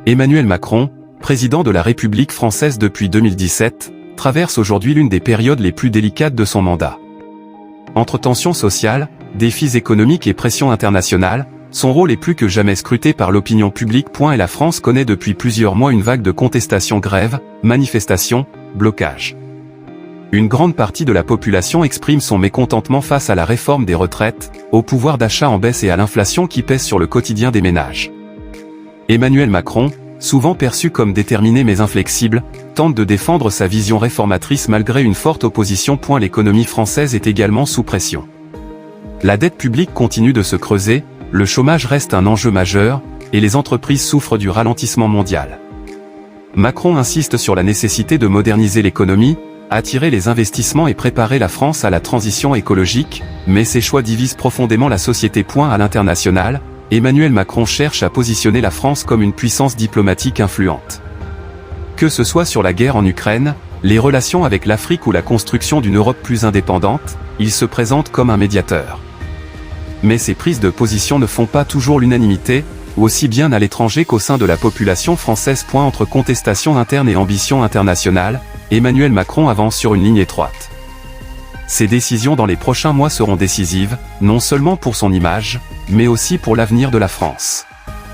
Emmanuel Macron, président de la République française depuis 2017, traverse aujourd'hui l'une des périodes les plus délicates de son mandat. Entre tensions sociales, défis économiques et pressions internationales, son rôle est plus que jamais scruté par l'opinion publique. Et la France connaît depuis plusieurs mois une vague de contestations, grèves, manifestations, blocages. Une grande partie de la population exprime son mécontentement face à la réforme des retraites, au pouvoir d'achat en baisse et à l'inflation qui pèse sur le quotidien des ménages. Emmanuel Macron, souvent perçu comme déterminé mais inflexible, tente de défendre sa vision réformatrice malgré une forte opposition. L'économie française est également sous pression. La dette publique continue de se creuser, le chômage reste un enjeu majeur, et les entreprises souffrent du ralentissement mondial. Macron insiste sur la nécessité de moderniser l'économie, attirer les investissements et préparer la France à la transition écologique, mais ses choix divisent profondément la société. À l'international, Emmanuel Macron cherche à positionner la France comme une puissance diplomatique influente. Que ce soit sur la guerre en Ukraine, les relations avec l'Afrique ou la construction d'une Europe plus indépendante, il se présente comme un médiateur. Mais ces prises de position ne font pas toujours l'unanimité, aussi bien à l'étranger qu'au sein de la population française. Entre contestation interne et ambition internationale, Emmanuel Macron avance sur une ligne étroite. Ses décisions dans les prochains mois seront décisives, non seulement pour son image, mais aussi pour l'avenir de la France.